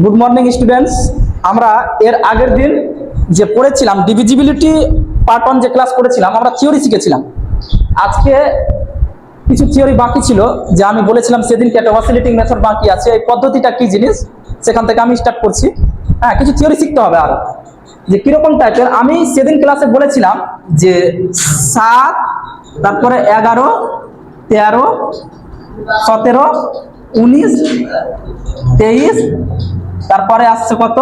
Good morning students. আমরা এর আগের দিন যে পড়েছিলাম ডিভিজিবিলিটি পার্ট 1 যে ক্লাস করেছিলাম, আমরা থিওরি শিখেছিলাম। আজকে কিছু থিওরি বাকি ছিল, যে আমি বলেছিলাম সেদিনকে একটা অসিলেটিং মেথড বাকি আছে। এই পদ্ধতিটা কি জিনিস সেখান থেকে আমি স্টার্ট করছি। হ্যাঁ, কিছু থিওরি শিখতে হবে আর যে কিরকম টাইপের। আমি সেদিন ক্লাসে বলেছিলাম যে 7, তারপরে 11, 13, 17, 19, 23, তারপরে আসছে কত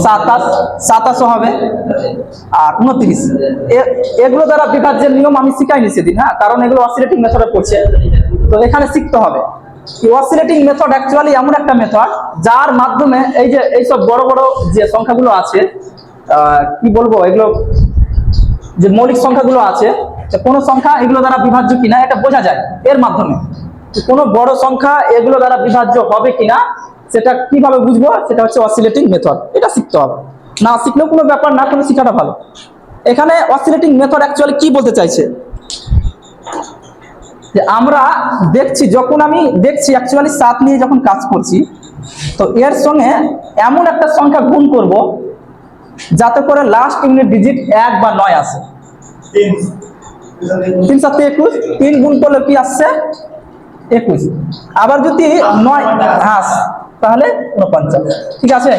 27 হবে, আর 29। এগুলো দ্বারা বিভাজ্যের নিয়ম আমি শিখাইনি সেদিন। হ্যাঁ, কারণ এগুলো অসিলেটিং মেথডে পড়ছে, তো এখানে শিখতে হবে। অসিলেটিং মেথড অ্যাকচুয়ালি এমন একটা মেথড যার মাধ্যমে এই যে এইসব বড় বড় যে সংখ্যাগুলো আছে, কি বলবো, এগুলো যে মৌলিক সংখ্যাগুলো আছে, কোনো সংখ্যা এগুলো দ্বারা বিভাজ্য কিনা এটা বোঝা যায় এর মাধ্যমে। কোনো বড় সংখ্যা এগুলো দ্বারা বিভাজ্য হবে কিনা সেটা কিভাবে বুঝবো, সেটা হচ্ছে অসিলেটিং মেথড। এটা শিখতে হবে, না শিখলেও কোনো ব্যাপার না, কোনো শিখাটা ভালো। এখানে অসিলেটিং মেথড অ্যাকচুয়ালি কি বলতে চাইছে, যে আমরা দেখছি, যখন আমি দেখছি অ্যাকচুয়ালি 7 নিয়ে যখন কাজ করছি, তো এর সঙ্গে এমন একটা সংখ্যা গুণ করব যাতে করে লাস্ট ইউনিট ডিজিট 1 বা 9 আসে। 3 7 21, 3 গুণ করলে কি আসছে 21। আবার যদি 9 তাহলে 49। ঠিক আছে,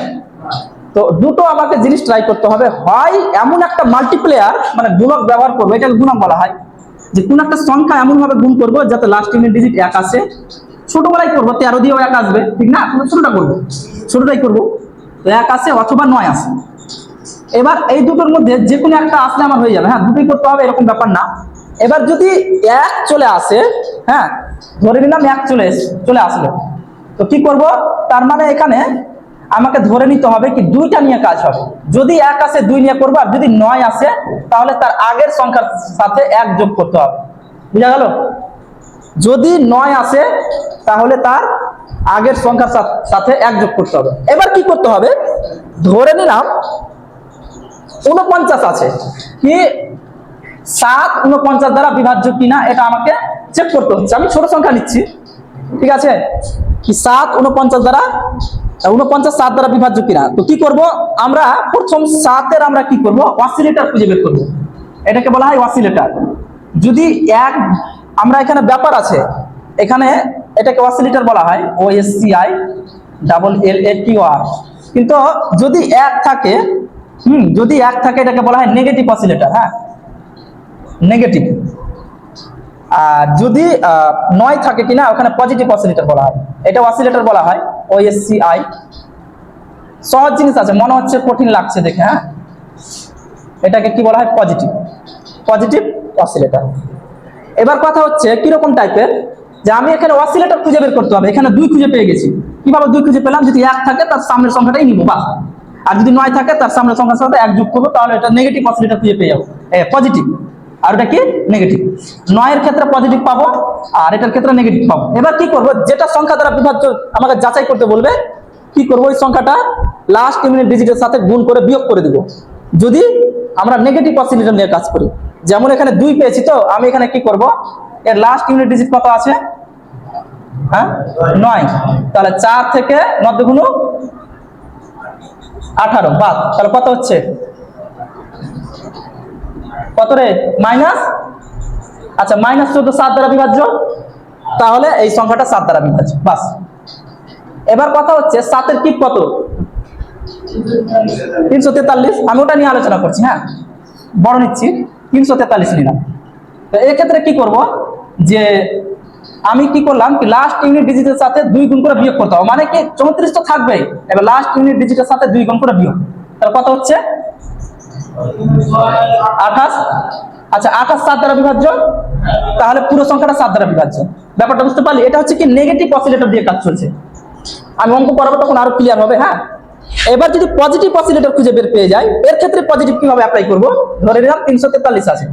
তো দুটো আমাকে জিনিস ট্রাই করতে হবে। হয় এমন একটা মাল্টিপ্লেয়ার মানে গুণক ব্যবহার করবো, এটাকে গুণক বলা হয়, যে কোন একটা সংখ্যা এমন ভাবে গুণ করবো যাতে লাস্ট ইউনিট ডিজিট 1 আসে। ছোটবেলায় করবো, 13 দিয়েও 1 আসবে, ঠিক না? ছোটটা করবো, ছোটটাই করবো, তো 1 আসে অথবা 9 আসে। এবার এই দুটোর মধ্যে যে কোনো একটা আসলে আমার হয়ে যাবে। হ্যাঁ, দুটোই করতে হবে এরকম ব্যাপার না। এবার যদি 1 চলে আসে, হ্যাঁ ধরে নিলাম 1 চলে আসলো, তো কি করব, তার মানে এখানে আমাকে ধরে নিতে হবে কি দুইটা নিয়ে কাজ হবে। যদি 1 আসে 2 নিয়ে করবো, আর যদি 9 আসে তাহলে তার আগের সংখ্যার সাথে 1 যোগ করতে হবে। বুঝা গেল? যদি 9 আসে তাহলে তার আগের সংখ্যার সাথে 1 যোগ করতে হবে। এবার কি করতে হবে, ধরে নিলাম 49 আছে, কি 7 49 দ্বারা বিভাজ্য কিনা এটা আমাকে চেক করতে হচ্ছে। আমি ছোট সংখ্যা নিচ্ছি, ঠিক আছে, কি 7 49 দ্বারা 49 7 দ্বারা বিভাজ্য কিনা। তো কি করব, আমরা প্রথম 7 এর আমরা কি করব, অসিলেটর খুঁজে বের করব। এটাকে বলা হয় অসিলেটর। যদি 1, আমরা এখানে ব্যাপার আছে, এখানে এটাকে অসিলেটর বলা হয়, OSCI LLATOR। কিন্তু যদি 1 থাকে, যদি 1 থাকে এটাকে বলা হয় নেগেটিভ অসিলেটর। হ্যাঁ, নেগেটিভ। আর যদি 9 থাকে কিনা ওখানে পজিটিভ অসিলেটর বলা হয়। এটা অসিলেটর বলা হয় OSCI। সহজ জিনিস আছে, মনে হচ্ছে কঠিন লাগছে দেখে। হ্যাঁ, এটাকে কি বলা হয়, পজিটিভ অসিলেটর। এবার কথা হচ্ছে কিরকম টাইপের, যে আমি এখানে অসিলেটর খুঁজে বের করতে হবে। এখানে 2 খুঁজে পেয়ে গেছি। কিভাবে 2 খুঁজে পেলাম, যদি 1 থাকে তার সামনের সংখ্যাটাই নিব বাস, আর যদি 9 থাকে তার সামনের সংখ্যার সাথে 1 যোগ করবো, তাহলে এটা নেগেটিভ অসিলেটর খুঁজে পেয়ে যাবো, পজিটিভ। আর এটা কি নেগেটিভ। 9 এর ক্ষেত্রে পজিটিভ পাবো, আর এটার ক্ষেত্রে নেগেটিভ পাবো। এবার কি করবো, যেটা সংখ্যা দ্বারা বিভাজ্য আমাকে যাচাই করতে বলবে, কি করবো, ওই সংখ্যাটা লাস্ট ইউনিট ডিজিটের সাথে গুণ করে বিয়োগ করে দিব, যদি আমরা নেগেটিভ অসিলেটর নিয়ে কাজ করি। যেমন এখানে 2 পেয়েছি, তো আমি এখানে কি করব, এর লাস্ট ইউনিট ডিজিট কত আছে, হ্যাঁ 9। তাহলে 4 থেকে 9 দুগুণ 18 বাদ, তাহলে কত হচ্ছে, কত রে, মাইনাস। আচ্ছা, -14 7 দ্বারা বিভাজ্য, তাহলে এই সংখ্যাটা 7 দ্বারা বিভাজ্য বাস। এবার কথা হচ্ছে 7 এর কিপ কত, 343। আমি ওটা নিয়ে আলোচনা করছি। হ্যাঁ, বড় নিচ্ছি, 343 নিলাম। তো এক্ষেত্রে কি করব, যে আমি কি করলাম, কি লাস্ট ইউনিট ডিজিটের সাথে 2 গুণ করে বিয়োগ করতে হবে, মানে কি 34 তো থাকবেই। এবার লাস্ট ইউনিট ডিজিটের সাথে 2 গুণ করে বিয়োগ, তাহলে কত হচ্ছে 28। আচ্ছা, 28 7 দ্বারা বিভাজ্য, তাহলে পুরো সংখ্যাটা 7 দ্বারা বিভাজ্য। ব্যাপারটা বুঝতে পারলি? এটা হচ্ছে কি নেগেটিভ অসিলেটর দিয়ে কাজ চলছে। আমি অঙ্ক পড়াবো তখন আরো ক্লিয়ার হবে। হ্যাঁ, এবার যদি পজিটিভ অসিলেটর খুঁজে বের পেয়ে যায়, এর ক্ষেত্রে পজিটিভ কিভাবে অ্যাপ্লাই করব, ধরে নিলাম 343 আছে,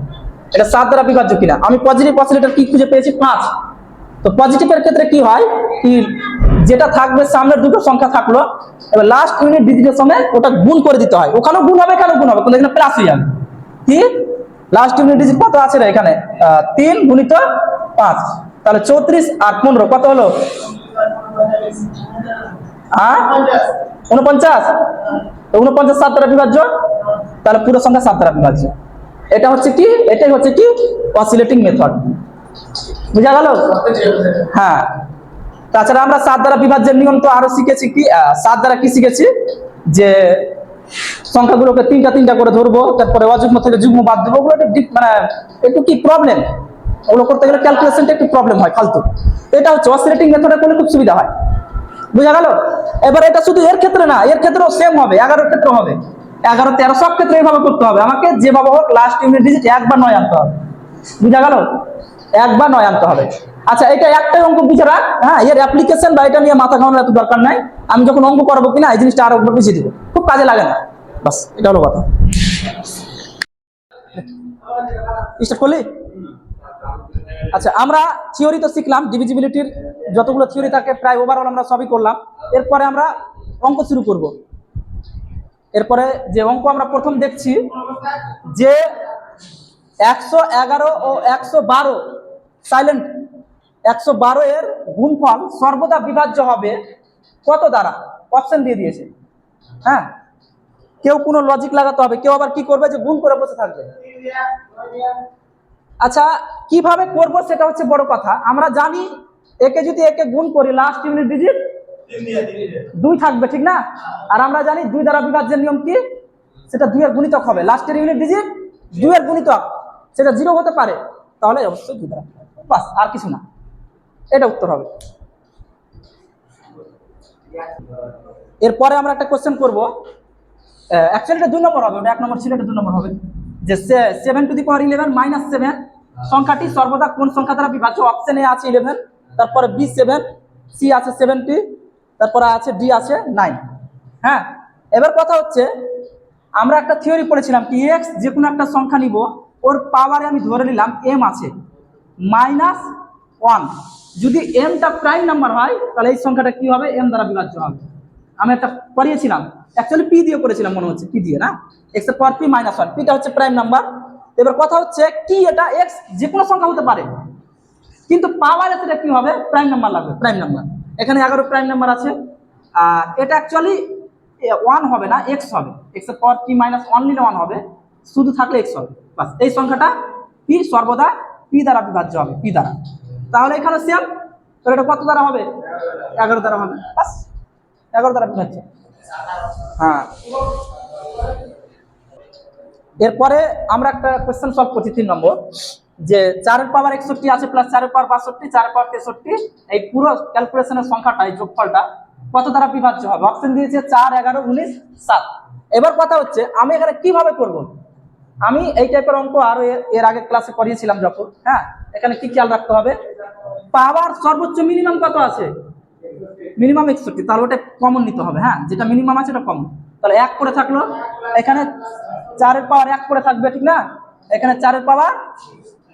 এটা 7 দ্বারা বিভাজ্য কিনা। আমি পজিটিভ অসিলেটর কি খুঁজে পেয়েছি, 5। তো পজিটিভের ক্ষেত্রে কি হয়, কি যেটা থাকবে সামনের দুটো সংখ্যা থাকলো, এবার লাস্ট ইউনিট ডিজিটের সঙ্গে ওটা গুণ করে দিতে হয়। ওখানেও গুণ হবে, এখানেও গুণ হবে, কিন্তু এখানে প্লাস হয়ে যাবে। কি লাস্ট ইউনিট ডিজিট কত আছে রে এখানে, 3 গুণিত 5, তাহলে 34 আর 15 কত হলো 49, 49 7 দ্বারা বিভাজ্য, তাহলে পুরো সংখ্যা 7 দ্বারা বিভাজ্য। এটা হচ্ছে কি, এটাই হচ্ছে কি অসিলেটিং মেথড। বুঝা গেল? হ্যাঁ। তাছাড়া আমরা 7 দ্বারা বিভাজ্যের নিয়ম তো আরো শিখেছি। কি 7 দ্বারা কি শিখেছি, যে সংখ্যাগুলোকে তিনটা তিনটা করে ধরবো, তারপরে অযুগ্ম থেকে যুগ্ম বাদ দেবো। ওগুলো মানে একটু কি প্রবলেম, ওগুলো করতে গেলে ক্যালকুলেশনটা একটু প্রবলেম হয়, ফালতু। এটা হচ্ছে অসিলেটিং মেথডে করলে খুব সুবিধা হয়। বুঝা গেল? এবার এটা শুধু এর ক্ষেত্রে না, এর ক্ষেত্রেও সেম হবে, 11 ক্ষেত্রে হবে, 11 13 সব ক্ষেত্রে এইভাবে করতে হবে। আমাকে যেভাবে হোক লাস্ট ইউনিট ডিজিট 1 বা 9 আনতে হবে। বুঝা গেল? 1 বা 9 আনতে হবে। আচ্ছা, এটা একটাই অঙ্ক বুঝে রাখ। হ্যাঁ, এর অ্যাপ্লিকেশন বা এটা নিয়ে মাথা ঘামানোর এত দরকার নাই। আমি যখন অঙ্ক করাবো কিনা এই জিনিসটা আরো বুঝিয়ে দিব, খুব কাজে লাগে না। বাস, এটা হলো কথা। স্টার্ট করলি? আচ্ছা, আমরা থিওরি তো শিখলাম, ডিভিজিবিলিটির যতগুলো থিওরি থাকে প্রায় ওভারঅল আমরা সবই করলাম। এরপরে আমরা অঙ্ক শুরু করব। এরপরে যে অঙ্ক আমরা প্রথম দেখছি, যে 111 ও 112 সাইলেন্ট, 112 এর গুণফল সর্বদা বিভাজ্য হবে কত দ্বারা? অপশন দিয়ে দিয়েছে। হ্যাঁ, কেউ কোনো লজিক লাগাতে হবে, কেউ আবার কি করবে, যে গুণ করে বসে থাকবে। আচ্ছা, কিভাবে করব সেটা হচ্ছে বড় কথা। আমরা জানি একে যদি একে গুণ করি লাস্ট ইউনিট ডিজিট 2 থাকবে, ঠিক না? আর আমরা জানি 2 দ্বারা বিভাজ্যের নিয়ম কি, সেটা 2 এর গুণিতক হবে। লাস্টের ইউনিট ডিজিট 2 এর গুণিতক, সেটা 0 হতে পারে, তাহলে অবশ্যই 2 দ্বারা, বাস, আর কিছু না। এটা উত্তর হবে। এরপরে আমরা একটা কোশ্চেন করব। অ্যাকচুয়ালি এটা 2 নম্বর হবে, ওটা 1 নম্বর ছিল, এটা 2 নম্বর হবে। যে 7 টু দি পাওয়ার 11 মাইনাস 7 সংখ্যাটি সর্বদা কোন সংখ্যা দ্বারা বিভাজ্য? অপশন এ আছে 11, তারপরে বি 7, সি আছে 70, তারপরে আছে ডি আছে 9। হ্যাঁ, এবার কথা হচ্ছে, আমরা একটা থিওরি পড়েছিলাম কি, এক্স যে কোনো একটা সংখ্যা নিব, ওর পাওয়ারে আমি ধরে নিলাম এম আছে -1। যদি এমটা প্রাইম নাম্বার হয় তাহলে এই সংখ্যাটা কি হবে? এম দ্বারা বিভাজ্য হবে। আমি একটা পড়িয়েছিলাম, অ্যাকচুয়ালি পি দিয়ে করেছিলাম মনে হচ্ছে, পি দিয়ে না, এক্স এর পাওয়ার পি -1, পিটা হচ্ছে প্রাইম নাম্বার। এবার কথা হচ্ছে কি, এটা এক্স যে কোনো সংখ্যা হতে পারে, কিন্তু পাওয়ারে সেটা কি হবে? প্রাইম নাম্বার লাগবে, প্রাইম নাম্বার। এখানে 11 প্রাইম নাম্বার আছে, আর এটা অ্যাকচুয়ালি 1 হবে না, এক্স হবে। এক্স এর পাওয়ার পি -1 নিলে 1 হবে, শুধু থাকলে এক্স হবে। বাস, এই সংখ্যাটা পি সর্বদা পি দ্বারা বিভাজ্য হবে, পি দ্বারা। তাহলে এখানে সেম, তাহলে এটা কত দ্বারা হবে? 11 দ্বারা হবে। বাস, 11 দ্বারা বিভাজ্য। হ্যাঁ, এরপরে আমরা একটা কোশ্চেন সলভ করছি 3 নম্বর, যে 4 এর পাওয়ার 61 আছে প্লাস 4 এর পাওয়ার 62, 4 এর পাওয়ার 63, এই পুরো ক্যালকুলেশনের সংখ্যাটা, এই যোগফলটা কত দ্বারা বিভাজ্য হবে? অপশন দিয়েছে 4, 11, 19, 7। এবার কথা হচ্ছে আমি এখানে কিভাবে করব? আমি এই টাইপের অঙ্ক আরো এর আগে ক্লাসে করিয়েছিলাম যখন। হ্যাঁ, এখানে কি খেয়াল রাখতে হবে, পাওয়ার সর্বোচ্চ মিনিমাম কত আছে? মিনিমাম 61, তাহলে ওটা কমন নিতে হবে। হ্যাঁ, যেটা মিনিমাম আছে ওটা কমন, তাহলে 1 করে থাকলো। এখানে 4 এর পাওয়ার 1 করে থাকবে, ঠিক না? এখানে 4 এর পাওয়ার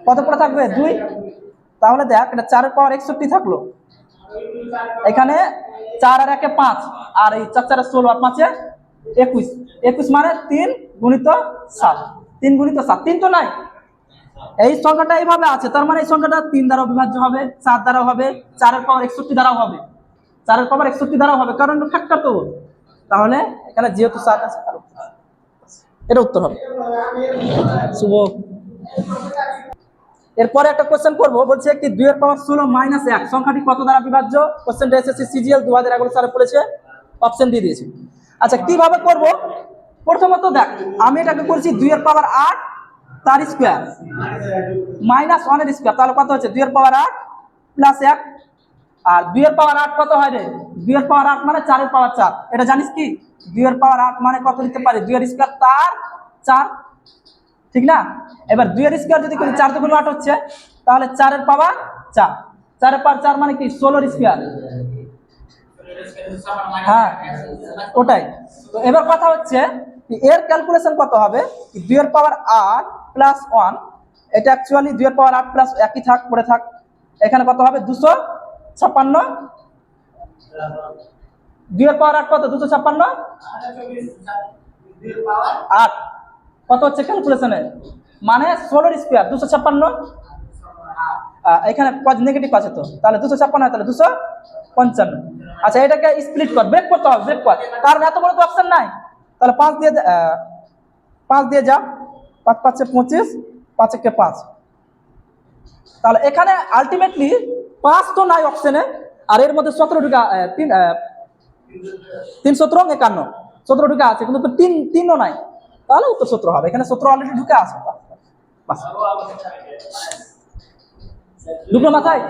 কত করে থাকবে? 2। তাহলে দেখ, এটা 4 এর পাওয়ার 61 থাকলো, এখানে 4 আর 1 এ 5, আর এই 4 4 এ 16 আর 5 এ 21, 21 মানে 3 গুণিত 7, 3 গুণিত 7, 3 তো নাই, এই সংখ্যাটা এইভাবে আছে, তার মানে এই সংখ্যাটা 3 দ্বারা বিভাজ্য হবে, 7 দ্বারা হবে, 4 এর পাওয়ার 61 দ্বারাও হবে, 4 এর পাওয়ার 61 দ্বারাও হবে, কারণ এটা ফ্যাক্টর তো। তাহলে এখানে যেহেতু 7 আছে, এটা উত্তর হবে। শুভ। এরপরে একটা কোশ্চেন করব, বলছে কি 2 এর পাওয়ার 16 মাইনাস 1 সংখ্যাটি কত দ্বারা বিভাজ্য? কোশ্চেনটা এসএসসি সিজিএল 2011 সালে পড়েছে, অপশন দিয়ে দিয়েছে। আচ্ছা, কিভাবে করব? প্রথমত দেখ, আমি এটাকে করছি 2 এর পাওয়ার 8 তার স্কয়ার মাইনাস 1 এর স্কয়ার, তাহলে কত হচ্ছে? 2 এর পাওয়ার 8 প্লাস 1, আর 2 এর পাওয়ার 8 কত হয় রে? 2 এর পাওয়ার 8 মানে 4 এর পাওয়ার 4। এটা জানিস কি, 2 এর পাওয়ার 8 মানে কত লিখতে পারি? 2 এর স্কয়ার তার 4, ঠিক না? এবার 2 এর স্কয়ার যদি করি 4 দুগুণ 8 হচ্ছে, তাহলে 4 এর পাওয়ার 4, 4 এর পাওয়ার 4 মানে কি? 16 এর স্কয়ার। হ্যাঁ, ওটাই তো। এবার কথা হচ্ছে এর ক্যালকুলেশন কত হবে? 2 এর পাওয়ার 8 প্লাস 1, এটা অ্যাকচুয়ালি 2 এর পাওয়ার 8 প্লাস একই থাক, পড়ে থাক। এখানে কত হবে? 256। 2 এর পাওয়ার 8 কত? 256, 8 কত হচ্ছে ক্যালকুলেশনে? মানে 16 এর স্কয়ার, 256। এখানে নেগেটিভ আছে তো, তাহলে 256 হয়, তাহলে 255। আচ্ছা এটাকে স্প্লিট কর, ব্রেক করতে হবে, ব্রেক কর, কারণ এত বড় তো অপশন নাই। তাহলে 5 দিয়ে যা, 5 5 25, 5 1 5। তাহলে এখানে আলটিমেটলি 5 তো নাই অপশনে, আর এর মধ্যে 17 ঢুকা 3 17 51 17 ঢুকা আছে, কিন্তু তো 3ও নাই, তাহলে উত্তর 17 হবে। এখানে 17 অলরেডি ঢুকে আছে। বাস, ঢুকলো মাথায়।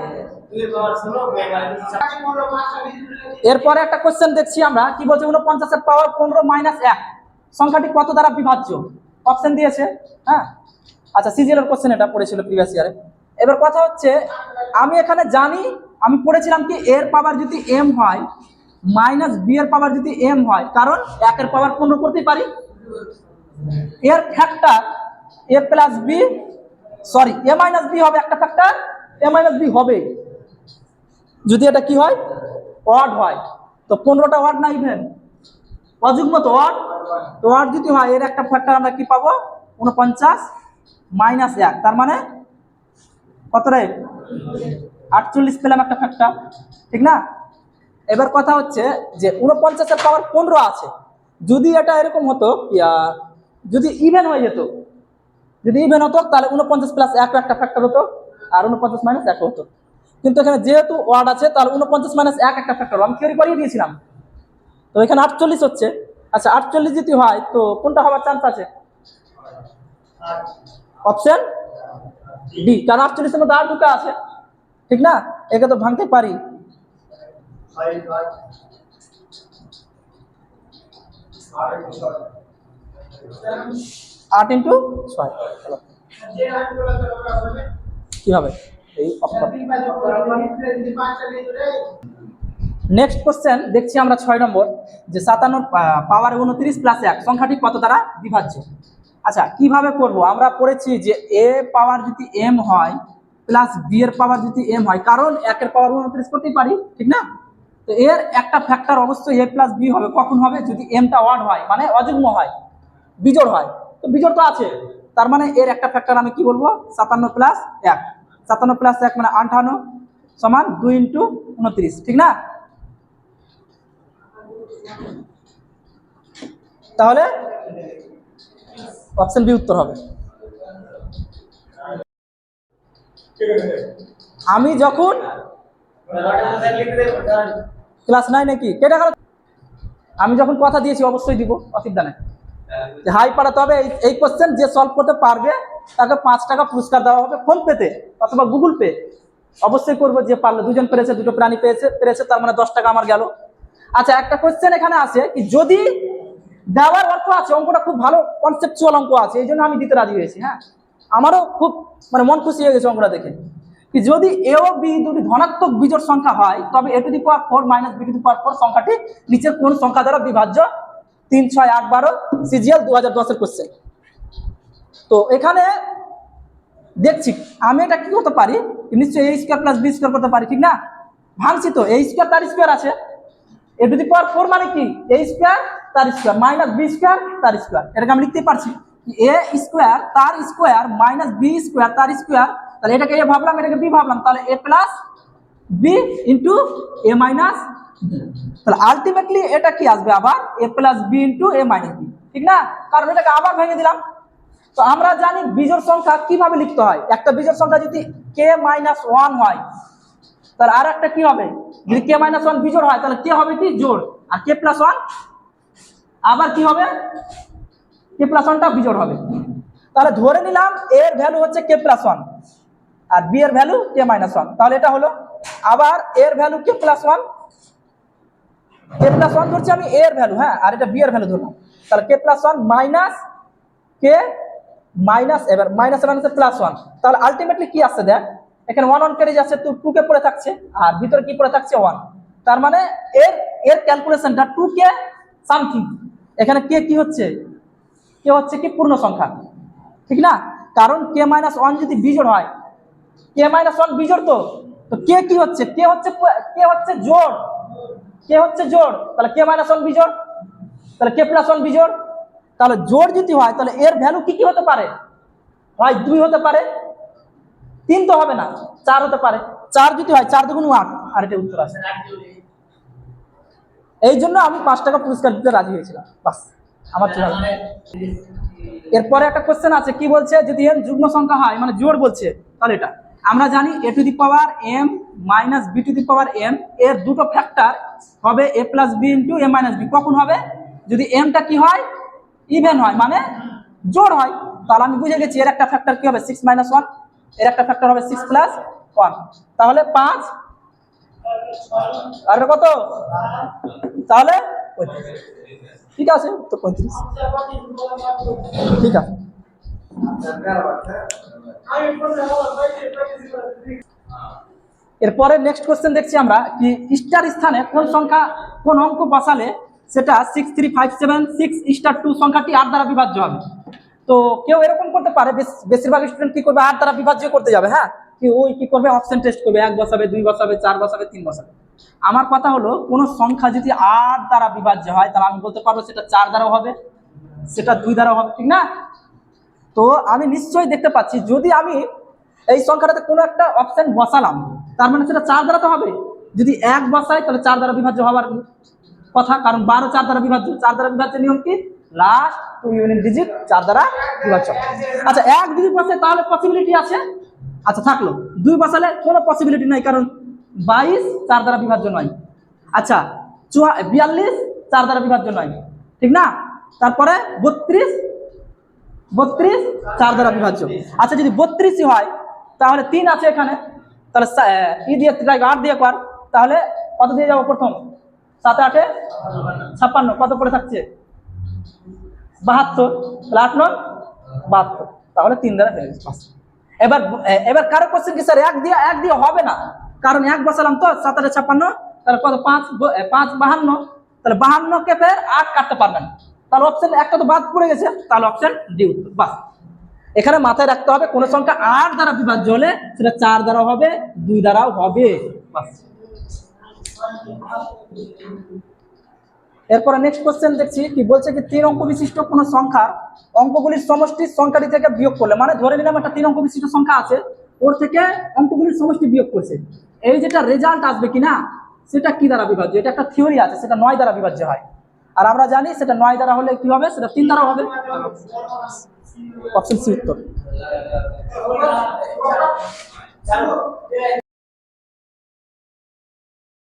এরপরে একটা কোশ্চেন দেখছি আমরা, কি বলছে 49 এর পাওয়ার 15 মাইনাস 1 সংখ্যাটি কত দ্বারা বিভাজ্য? অপশন দিয়েছে। হ্যাঁ, আচ্ছা সিজিএল এর কোশ্চেন এটা পড়েছিল প্রিভিয়াস ইয়ারে। এবার কথা হচ্ছে, আমি এখানে জানি, আমি পড়েছিলাম কি এর পাওয়ার যদি m হয় মাইনাস বি এর পাওয়ার যদি m হয়, কারণ 1 এর পাওয়ার 15 করতেই পারি। এর factor a plus B, sorry a minus B হবে একটা ফ্যাক্টর, a মাইনাস বি হবে যদি এটা কি হয়, অড হয়। তো 15টা অড না ইভেন, অযুগ্ম তো অড, তো অড যদি হয় এর একটা ফ্যাক্টর আমরা কি পাবো, 49 মাইনাস 1, তার মানে কত রে, 48 পেলাম একটা ফ্যাক্টর, ঠিক না? এবার কথা হচ্ছে যে 49 এর পাওয়ার 15 আছে, যদি এটা এরকম হতো, যদি ইভেন হয়ে যেত, যদি ইভেন হতো তাহলে 49 প্লাস 1 একটা ফ্যাক্টর হতো, আর 49 মাইনাস 1 হতো। কিন্তু এখানে যেহেতু ওয়ার্ড আছে, তাহলে 49 মাইনাস 1 একটা ফ্যাক্টর, আমি থিওরি করিয়ে দিয়েছিলাম। তো এখানে 48 হচ্ছে। আচ্ছা 48 যদি হয় তো কোনটা হওয়ার চান্স আছে? অপশন ডি, কারণ 48 এর মধ্যে আর দুটো আছে, ঠিক না? একে তো ভাঙতে পারি। 8 ইন্টু 6 কি হবে? এই নেক্সট কোশ্চেন দেখছি আমরা 6 নম্বর, যে 57 পাওয়ার 29 প্লাস 1 সংখ্যাটি কত দ্বারা বিভাজ্য? আচ্ছা কিভাবে করব, আমরা পড়েছি যে a পাওয়ার যদি m হয় প্লাস b এর পাওয়ার যদি m হয়, কারণ 1 এর পাওয়ার 29 করতেই পারি, ঠিক না? তো এর একটা ফ্যাক্টর অবশ্যই a প্লাস b হবে। কখন হবে? যদি m টা অড হয়, মানে অযুগ্ম হয়, বিজোড় হয়। তো বিজোড় তো আছে, তার মানে এর একটা ফ্যাক্টর আমি কি বলবো, 57 প্লাস 1, 57 প্লাস 1 মানে 58 সমান 2 ইন্টু 29, ঠিক না? তাহলে অপশন বি উত্তর হবে। আমি যখন ক্লাস 9 নাকি কেটে গেল, আমি যখন কথা দিয়েছি অবশ্যই দিব, অসুবিধা নেই। হাই পাঠাতে হবে, এই কোশ্চেন যে সলভ করতে পারবে তাকে 5 টাকা পুরস্কার দেওয়া হবে ফোন পেতে অথবা গুগল পে, অবশ্যই করবো। যে পারলে, দুজন পেরেছে, দুটো প্রাণী পেরেছে, তার মানে 10 টাকা আমার গেল। আচ্ছা একটা কোশ্চেন এখানে আছে কি, যদি দেওয়ার অর্থ আছে, অঙ্কটা খুব ভালো কনসেপচুয়াল অঙ্ক আছে, এই জন্য আমি দিতে রাজি হয়েছি। হ্যাঁ, আমারও খুব মানে মন খুশি হয়ে গেছে অঙ্কটা দেখে। কি যদি এ ও বি দুটি ধনাত্মক বিজোড় সংখ্যা হয়, তবে a to the power 4 minus b to the power 4 সংখ্যাটি নিচের কোন সংখ্যা দ্বারা বিভাজ্য? 3 6 8 12 সিজিএল 2010 এর কোশ্চেন। তো এখানে দেখছি আমি এটা কি করতে পারি, নিশ্চয়ই a square plus b square করতে পারি, ঠিক না? ভাঙছি তো, a স্কয়ার তার স্কয়ার আছে, a টু দি পাওয়ার 4 মানে কি, a স্কয়ার তার স্কয়ার মাইনাস b স্কয়ার তার স্কয়ার, এটাকে আমি লিখতে পারছি a স্কয়ার তার স্কয়ার মাইনাস b স্কয়ার তার স্কয়ার। তাহলে এটাকে a ভাবলাম, এটাকে b ভাবলাম, তাহলে a plus b into a minus b। তাহলে আলটিমেটলি এটা কি আসবে, আবার a plus b into a minus b, ঠিক না? কারণ এটাকে আবার ভেঙে দিলাম। তো আমরা জানি বিজোড় সংখ্যা কিভাবে লিখতে হয়। একটা বিজোড় সংখ্যা যদি k মাইনাস 1 হয়, তাহলে আর একটা কি হবে, যদি k মাইনাস 1 বিজোড় হয়, তাহলে k হবে কি, জোড়, আর k প্লাস 1 আবার কি হবে, k প্লাস 1টা বিজোড় হবে। তাহলে ধরে নিলাম এর ভ্যালু হচ্ছে k প্লাস 1 আর b এর ভ্যালু k মাইনাস 1, তাহলে এটা হলো। আবার এর value k plus 1, k plus 1 ধরছি আমি এর ভ্যালু, হ্যাঁ, আর এটা b এর ভ্যালু ধরলাম। তাহলে k plus 1 minus k minus, এবার মাইনাস মাইনাসে প্লাস 1, তাহলে আলটিমেটলি কি আসছে দেখ, এখানে 1 1 কেটে যাচ্ছে, তো 2 কে পড়ে থাকছে, আর ভিতরে কি পড়ে থাকছে 1, তার মানে এর ক্যালকুলেশনটা 2k সামথিং। এখানে k কি হচ্ছে, k হচ্ছে কি পূর্ণ সংখ্যা, ঠিক না? কারণ k মাইনাস 1 যদি বিজোড় হয়, k মাইনাস 1 বিজোড়, তো k কি হচ্ছে, k হচ্ছে জোড়, k হচ্ছে জোড়, তাহলে k মাইনাস 1 বিজোড়, তাহলে k প্লাস 1 বিজোড়। তাহলে জোড় যদি হয়, তাহলে এর ভ্যালু কি কি হতে পারে, হয় 2 হতে পারে, 3 তো হবে না, 4 হতে পারে। 4 যদি হয়, 4 দুগুণ 8, আর এটা উত্তর আছে। এই জন্য আমি 5 টাকা পুরস্কার দিতে রাজি হয়েছিলাম, বাস আমার চলে। এরপরে একটা কোশ্চেন আছে, কি বলছে, যদি m যুগ্ম সংখ্যা হয় মানে জোড় বলছে, তাহলে এটা আমরা জানি a to the power m minus b to the power m এর দুটো ফ্যাক্টর হবে a plus b into a minus b। কখন হবে? যদি m টা কি হয়, ইভেন হয়, মানে জোড় হয়, তাহলে আমি বুঝে গেছি এর একটা ফ্যাক্টর কি হবে 6 মাইনাস 1, এর একটা ফ্যাক্টর হবে 6 প্লাস 1, তাহলে 5 আর কত, তাহলে 35। ঠিক আছে, তো 35। ঠিক আছে। এরপরে নেক্সট কোশ্চেন দেখছি আমরা, কি স্টার স্থানে কোন সংখ্যা, কোন অঙ্ক বসালে সেটা 63576 স্টার 2 সংখ্যাটি 8 দ্বারা বিভাজ্য হবে। তো কেউ এরকম করতে পারে, বেশিরভাগ স্টুডেন্ট কি করবে, 8 দ্বারা বিভাজ্য করতে যাবে, হ্যাঁ, কি ওই কি করবে, অপশন টেস্ট করবে, 1 বসাবে, 2 বসাবে, 4 বসাবে, 3 বসাবে। আমার কথা হলো, কোন সংখ্যা যদি 8 দ্বারা বিভাজ্য হয়, তাহলে আমি বলতে পারবো সেটা 4 দ্বারাও হবে, সেটা 2 দ্বারাও হবে, ঠিক না? তো আমি নিশ্চয়ই দেখতে পাচ্ছি, যদি আমি এই সংখ্যাটাতে কোনো একটা অপশন বসালাম, তার মানে সেটা 4 দ্বারা তো হবে। যদি 1 বসাই তাহলে 4 দ্বারা বিভাজ্য হওয়ার কথা, কারণ 12 4 দ্বারা বিভাজ্য। 4 দ্বারা বিভাজ্যের নিয়ম কি, লাস্ট 2 ইউনিট ডিজিট 4 দ্বারা বিভাজ্য। আচ্ছা, 1 যদি বসে তাহলে পসিবিলিটি আছে, আচ্ছা থাকলো। 2 বসালে কোনো পসিবিলিটি নাই, কারণ 22 4 দ্বারা বিভাজ্য নয়। আচ্ছা, 42 4 দ্বারা বিভাজ্য নয়, ঠিক না? তারপরে 32 4 দ্বারা বিভাজ্য। আচ্ছা, যদি 32 হয় তাহলে 3 আছে এখানে, তাহলে ই দিয়ে 8 দিয়ে কর, তাহলে কত দিয়ে যাবো, প্রথম 7 8 56, কত পড়ে থাকছে 72, তাহলে 8 9 72, তাহলে 3 দ্বারা ফেলে দিচ্ছি। এবার কারো কোশ্চেন কি, স্যার 1 দিয়ে হবে না, কারণ 1 বসালাম তো 7 8 56, তাহলে কত 5 52, তাহলে 52 কে ফের 8 কাটতে পারবেন, তাহলে অপশন একটা তো বাদ পড়ে গেছে, তাহলে অপশন ডি উত্তর। বাস, এখানে মাথায় রাখতে হবে, কোন সংখ্যা 8 দ্বারা বিভাজ্য হলে সেটা 4 দ্বারা হবে, 2 দ্বারাও হবে। বাস। এরপরে নেক্সট কোশ্চেন দেখছি, কি বলছে, কি 3 অঙ্ক বিশিষ্ট কোন সংখ্যার অঙ্কগুলির সমষ্টি সংখ্যাটি থেকে বিয়োগ করলে, মানে ধরে নিলাম একটা 3 অঙ্ক বিশিষ্ট সংখ্যা আছে, ওর থেকে অঙ্কগুলির সমষ্টি বিয়োগ করছে, এই যেটা রেজাল্ট আসবে কিনা সেটা কি দ্বারা বিভাজ্য। এটা একটা থিওরি আছে, সেটা 9 দ্বারা বিভাজ্য হয়, আর আমরা জানি সেটা 9 দ্বারা হলে কি হবে, সেটা 3 দ্বারা হবে। অপশন সি উত্তর।